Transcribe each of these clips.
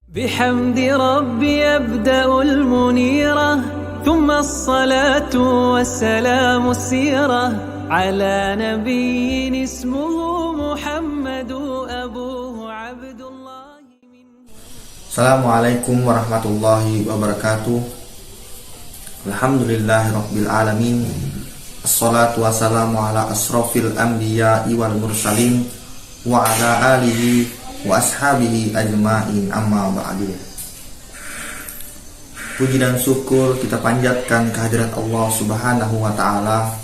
بحمد ربي أبدأ المنيرة ثم الصلاة والسلام السيرة على نبي اسمه محمد أبوه عبد الله. Assalamualaikum warahmatullahi wabarakatuh. Alhamdulillahi rabbil alamin. Assalatu wassalamu ala asrofil anbiya'i wal mursalin wa ala alihi wa ashabihi ajma'in, amma ba'du. Puji dan syukur kita panjatkan kehadirat Allah subhanahu wa ta'ala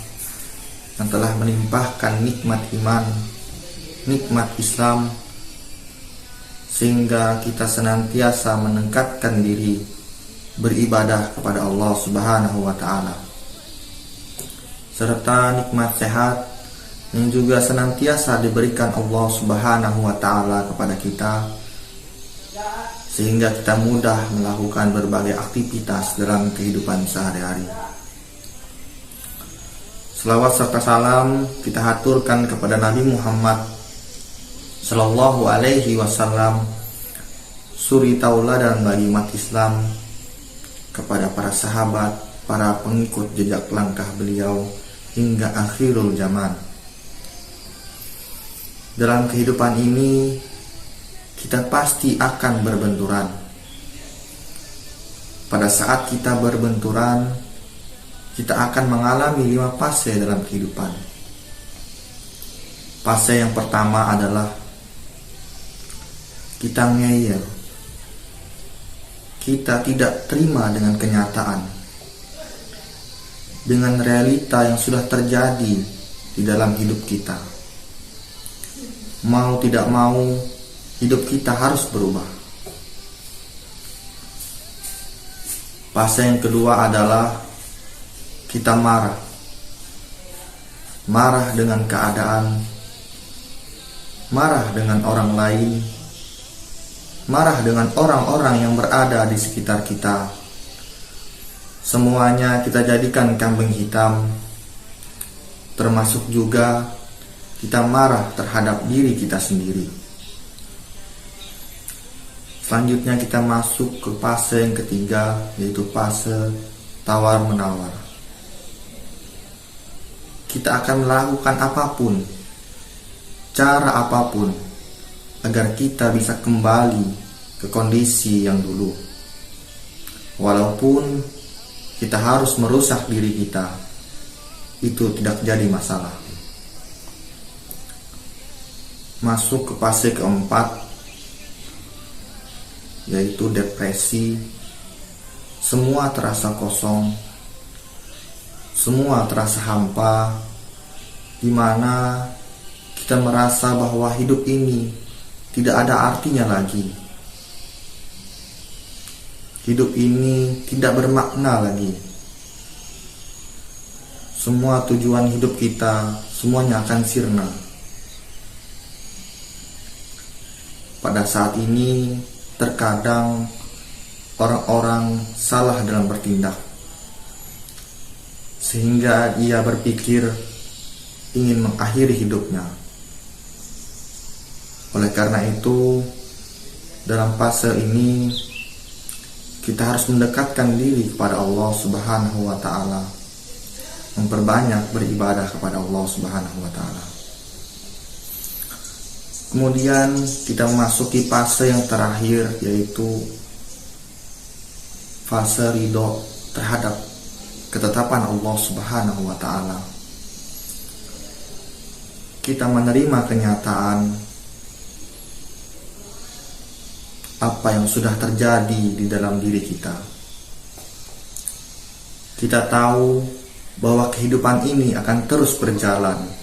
yang telah melimpahkan nikmat iman, nikmat Islam, sehingga kita senantiasa meningkatkan diri beribadah kepada Allah subhanahu wa ta'ala, serta nikmat sehat yang juga senantiasa diberikan Allah subhanahu wa ta'ala kepada kita, sehingga kita mudah melakukan berbagai aktivitas dalam kehidupan sehari-hari. Selawat serta salam kita haturkan kepada Nabi Muhammad Sallallahu alaihi wasallam, suri tauladan bagi umat Islam, kepada para sahabat, para pengikut jejak langkah beliau hingga akhirul zaman. Dalam kehidupan ini kita pasti akan berbenturan. Pada saat kita berbenturan, kita akan mengalami 5 fase dalam kehidupan. Fase yang pertama adalah kita ngeyel. Kita tidak terima dengan kenyataan, dengan realita yang sudah terjadi di dalam hidup kita. Mau tidak mau, hidup kita harus berubah. Fase yang kedua adalah kita marah. Marah dengan keadaan, marah dengan orang lain, marah dengan orang-orang yang berada di sekitar kita. Semuanya kita jadikan kambing hitam, termasuk juga kita marah terhadap diri kita sendiri. Selanjutnya kita masuk ke fase yang ketiga, yaitu fase tawar-menawar. Kita akan melakukan apapun, cara apapun, agar kita bisa kembali ke kondisi yang dulu. Walaupun kita harus merusak diri kita, itu tidak jadi masalah. Masuk ke fase keempat, yaitu depresi. Semua terasa kosong, semua terasa hampa, di mana kita merasa bahwa hidup ini tidak ada artinya lagi. Hidup ini tidak bermakna lagi. Semua tujuan hidup kita semuanya akan sirna. Pada saat ini terkadang orang-orang salah dalam bertindak, sehingga ia berpikir ingin mengakhiri hidupnya. Oleh karena itu, dalam fase ini kita harus mendekatkan diri kepada Allah subhanahu wa ta'ala, memperbanyak beribadah kepada Allah subhanahu wa ta'ala. Kemudian kita memasuki fase yang terakhir, yaitu fase ridho terhadap ketetapan Allah subhanahu wa ta'ala. Kita menerima kenyataan apa yang sudah terjadi di dalam diri kita. Kita tahu bahwa kehidupan ini akan terus berjalan.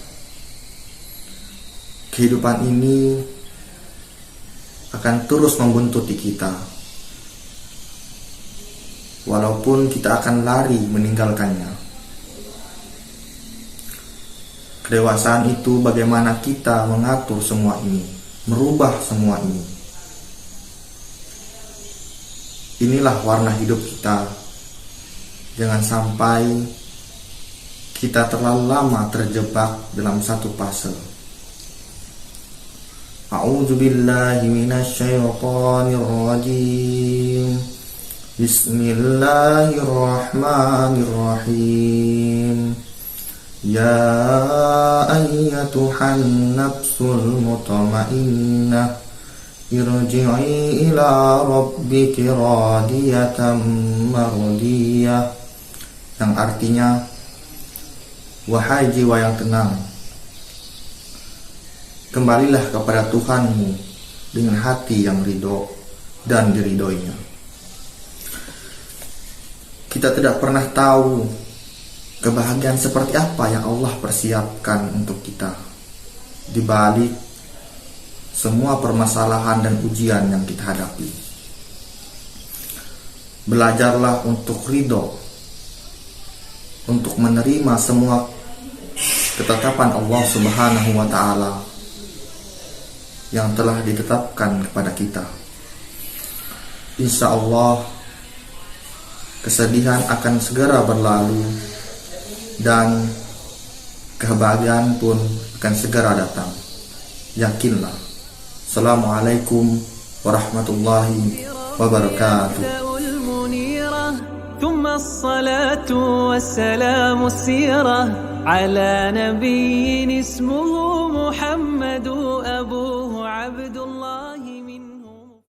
Kehidupan ini akan terus membuntuti kita, walaupun kita akan lari meninggalkannya. Kedewasaan itu bagaimana kita mengatur semua ini, merubah semua ini. Inilah warna hidup kita. Jangan sampai kita terlalu lama terjebak dalam satu fase. A'udzu billahi minasyaitonir rajim. Bismillahirrahmanirrahim. Ya ayyatuhan nafsul mutmainnah, irji'i ila rabbiki radiyatan mardiyah. Yang artinya, wahai jiwa yang tenang, kembalilah kepada Tuhanmu dengan hati yang ridho dan diridhoinya. Kita tidak pernah tahu kebahagiaan seperti apa yang Allah persiapkan untuk kita di balik semua permasalahan dan ujian yang kita hadapi. Belajarlah untuk ridho, untuk menerima semua ketetapan Allah Subhanahu wa Ta'ala yang telah ditetapkan kepada kita. Insya Allah kesedihan akan segera berlalu dan kebahagiaan pun akan segera datang. Yakinlah. Assalamualaikum warahmatullahi wabarakatuh. ثم الصلاة والسلام السيرة على نبي اسمه محمد أبوه عبد الله.